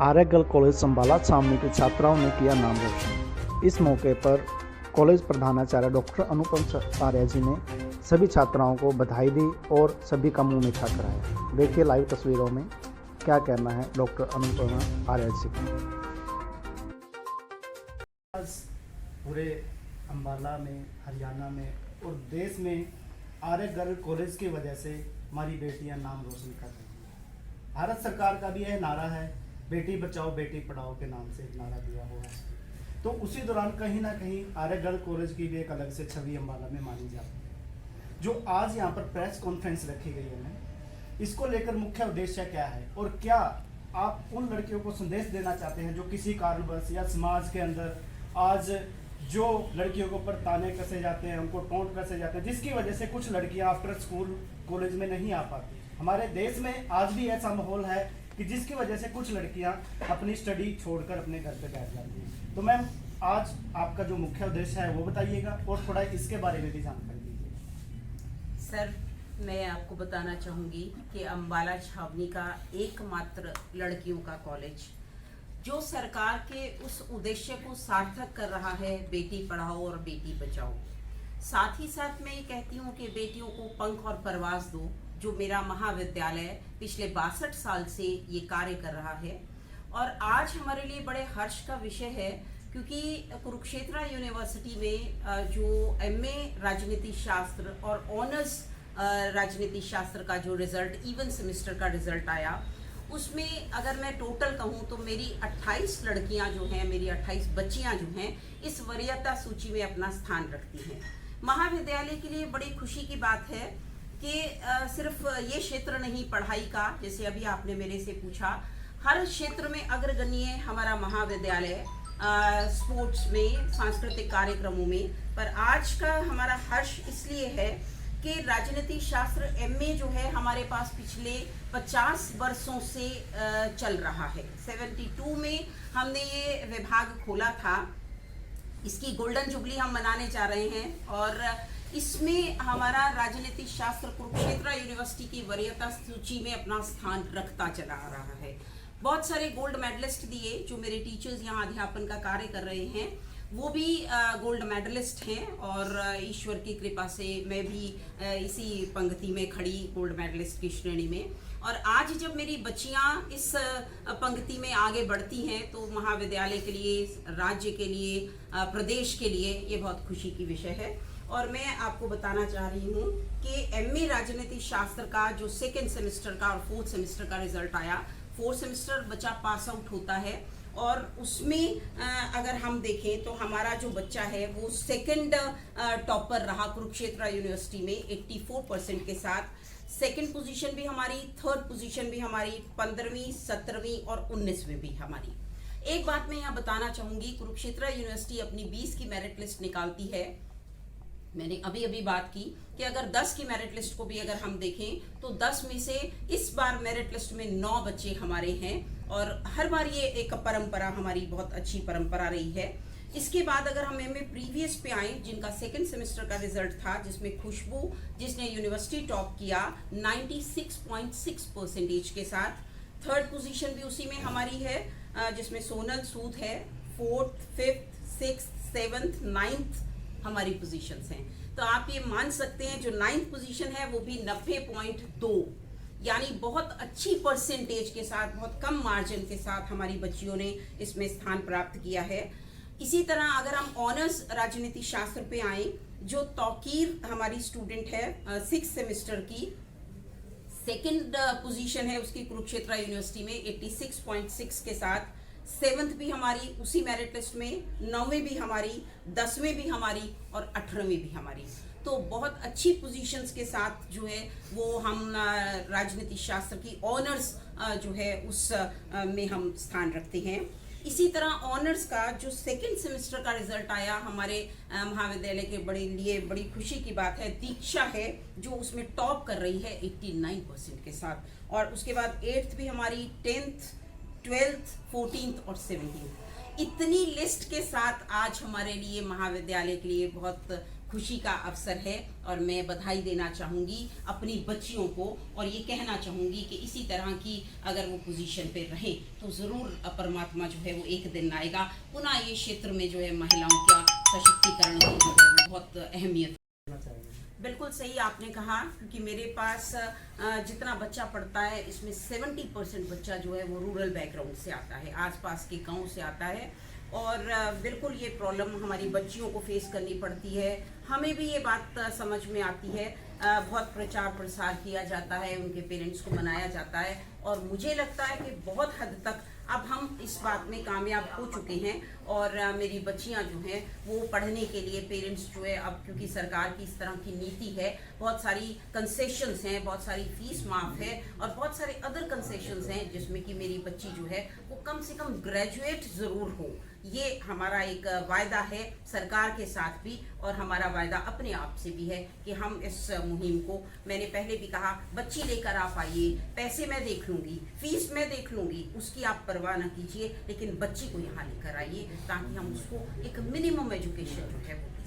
आर्य girl college संबाला छावनी की छात्राओं ने किया नाम रोशन। इस मौके पर कॉलेज प्रधानाचार्य डॉक्टर अनुपम आर्य जी ने सभी छात्राओं को बधाई दी और सभी का मुंह मीठा कराया। देखिए लाइव तस्वीरों में क्या कहना है डॉक्टर अनुपम आर्य जी का। आज पूरे अंबाला में, हरियाणा में और देश में आर्य गर्ल कॉलेज की वजह से हमारी बेटियां नाम रोशन कर रही हैं। भारत सरकार का भी यह नारा है, बेटी बचाओ बेटी पढ़ाओ के नाम से नारा दिया हुआ है। तो उसी दौरान कहीं ना कहीं आर्य गर्ल कॉलेज की भी एक अलग से छवि अंबाला में मानी जाती है। जो आज यहाँ पर प्रेस कॉन्फ्रेंस रखी गई है, इसको लेकर मुख्य उद्देश्य क्या है और क्या आप उन लड़कियों को संदेश देना चाहते हैं जो किसी कारणवश या समाज के अंदर आज जो लड़कियों के ऊपर ताने कसे जाते हैं, उनको टोंट कसे जाते हैं, जिसकी वजह से कुछ लड़कियां आफ्टर स्कूल कॉलेज में नहीं आ पाती। हमारे देश में आज भी ऐसा माहौल है कि जिसकी वजह से कुछ लड़कियां अपनी स्टडी छोड़कर अपने घर पे बैठ जाती हैं। तो मैम, आज आपका जो मुख्य उद्देश्य है वो बताइएगा और थोड़ा इसके बारे में भी जानकारी दीजिए। सर, मैं आपको बताना चाहूँगी कि अंबाला छावनी का एकमात्र लड़कियों का कॉलेज जो सरकार के उस उद्देश्य को सार्थक कर रहा है, बेटी पढ़ाओ और बेटी बचाओ। साथ ही साथ मैं ये कहती हूँ कि बेटियों को पंख और परवाज दो, जो मेरा महाविद्यालय पिछले 62 साल से ये कार्य कर रहा है। और आज हमारे लिए बड़े हर्ष का विषय है क्योंकि कुरुक्षेत्र यूनिवर्सिटी में जो MA राजनीति शास्त्र और ऑनर्स राजनीति शास्त्र का जो रिजल्ट इवन सेमेस्टर का रिजल्ट आया, उसमें अगर मैं टोटल कहूँ तो मेरी 28 लड़कियां जो हैं, मेरी 28 बच्चियां जो हैं, इस वरीयता सूची में अपना स्थान रखती हैं। महाविद्यालय के लिए बड़ी खुशी की बात है कि सिर्फ ये क्षेत्र नहीं पढ़ाई का, जैसे अभी आपने मेरे से पूछा, हर क्षेत्र में अग्रगण्य हमारा महाविद्यालय, स्पोर्ट्स में, सांस्कृतिक कार्यक्रमों में। पर आज का हमारा हर्ष इसलिए है कि राजनीति शास्त्र MA जो है हमारे पास पिछले 50 वर्षों से चल रहा है। 72 में हमने ये विभाग खोला था। इसकी गोल्डन जुबली हम मनाने जा रहे हैं और इसमें हमारा राजनीति शास्त्र कुरुक्षेत्र यूनिवर्सिटी की वरीयता सूची में अपना स्थान रखता चला आ रहा है। बहुत सारे गोल्ड मेडलिस्ट दिए, जो मेरे टीचर्स यहाँ अध्यापन का कार्य कर रहे हैं वो भी गोल्ड मेडलिस्ट हैं और ईश्वर की कृपा से मैं भी इसी पंक्ति में खड़ी गोल्ड मेडलिस्ट की श्रेणी में। और आज जब मेरी बच्चियां इस पंक्ति में आगे बढ़ती हैं तो महाविद्यालय के लिए, राज्य के लिए, प्रदेश के लिए ये बहुत खुशी की विषय है। और मैं आपको बताना चाह रही हूँ कि MA राजनीति शास्त्र का जो 2nd सेमेस्टर का और 4th सेमेस्टर का रिजल्ट आया, 4th सेमेस्टर बच्चा पास आउट होता है और उसमें अगर हम देखें तो हमारा जो बच्चा है वो 2nd टॉपर रहा कुरुक्षेत्र यूनिवर्सिटी में 84% के साथ। 2nd पोजीशन भी हमारी, 3rd पोजीशन भी हमारी, 15वीं, 17वीं और 19वीं भी हमारी। एक बात मैं यहाँ बताना चाहूंगी, कुरुक्षेत्र यूनिवर्सिटी अपनी 20 की मेरिट लिस्ट निकालती है। मैंने अभी अभी बात की कि अगर 10 की मेरिट लिस्ट को भी अगर हम देखें तो 10 में से इस बार मेरिट लिस्ट में 9 बच्चे हमारे हैं और हर बार ये एक परंपरा, हमारी बहुत अच्छी परंपरा रही है। इसके बाद अगर हम MA प्रीवियस पे आए, जिनका 2nd सेमेस्टर का रिजल्ट था, जिसमें खुशबू, जिसने यूनिवर्सिटी टॉप किया 96.6% के साथ। 3rd पोजीशन भी उसी में हमारी है, जिसमें सोनल सूद है। 4th, 5th, 6th, 7th, 9th हमारी पोजीशंस हैं। तो आप ये मान सकते हैं जो 9th पोजीशन है वो भी 90.2, यानी बहुत अच्छी परसेंटेज के साथ, बहुत कम मार्जिन के साथ हमारी बच्चियों ने इसमें स्थान प्राप्त किया है। इसी तरह अगर हम ऑनर्स राजनीति शास्त्र पे आए, जो तौकीर हमारी स्टूडेंट है 6th सेमेस्टर की, 2nd पोजीशन है उसकी कुरुक्षेत्र यूनिवर्सिटी में 86.6 के साथ। 7th भी हमारी उसी मेरिट लिस्ट में, 9वीं भी हमारी, 10वीं भी हमारी और 18वीं भी हमारी। तो बहुत अच्छी पोजीशंस के साथ जो है वो हम राजनीति शास्त्र की ऑनर्स जो है उस में हम स्थान रखते हैं। इसी तरह ऑनर्स का जो 2nd सेमेस्टर का रिजल्ट आया, हमारे महाविद्यालय के लिए बड़ी खुशी की बात है, दीक्षा है जो उसमें टॉप कर रही है 89% के साथ। और उसके बाद 8th भी हमारी, 10th, 12th, 14th और 17th। इतनी लिस्ट के साथ आज हमारे लिए, महाविद्यालय के लिए बहुत खुशी का अवसर है और मैं बधाई देना चाहूँगी अपनी बच्चियों को और ये कहना चाहूँगी कि इसी तरह की अगर वो पोजीशन पे रहे तो ज़रूर परमात्मा जो है वो एक दिन आएगा पुनः ये क्षेत्र में जो है महिलाओं का सशक्तिकरण की जो है वो बहुत अहमियत। बिल्कुल सही आपने कहा, क्योंकि मेरे पास जितना बच्चा पढ़ता है इसमें 70% बच्चा जो है वो रूरल बैकग्राउंड से आता है, आसपास के गांव से आता है और बिल्कुल ये प्रॉब्लम हमारी बच्चियों को फेस करनी पड़ती है। हमें भी ये बात समझ में आती है, बहुत प्रचार प्रसार किया जाता है, उनके पेरेंट्स को मनाया जाता है और मुझे लगता है कि बहुत हद तक अब हम इस बात में कामयाब हो चुके हैं और मेरी बच्चियां जो हैं वो पढ़ने के लिए पेरेंट्स जो है अब क्योंकि सरकार की इस तरह की नीति है, बहुत सारी कंसेशंस हैं, बहुत सारी फीस माफ है और बहुत सारे अदर कंसेशंस हैं जिसमें कि मेरी बच्ची जो है वो कम से कम ग्रेजुएट ज़रूर हो। ये हमारा एक वायदा है सरकार के साथ भी और हमारा वायदा अपने आप से भी है कि हम इस मुहिम को, मैंने पहले भी कहा, बच्ची लेकर आप आइए, पैसे मैं देख लूँगी, फीस मैं देख लूँगी, उसकी आप परवाह न कीजिए, लेकिन बच्ची को यहाँ लेकर आइए ताकि हम उसको एक मिनिमम एजुकेशन जो है वो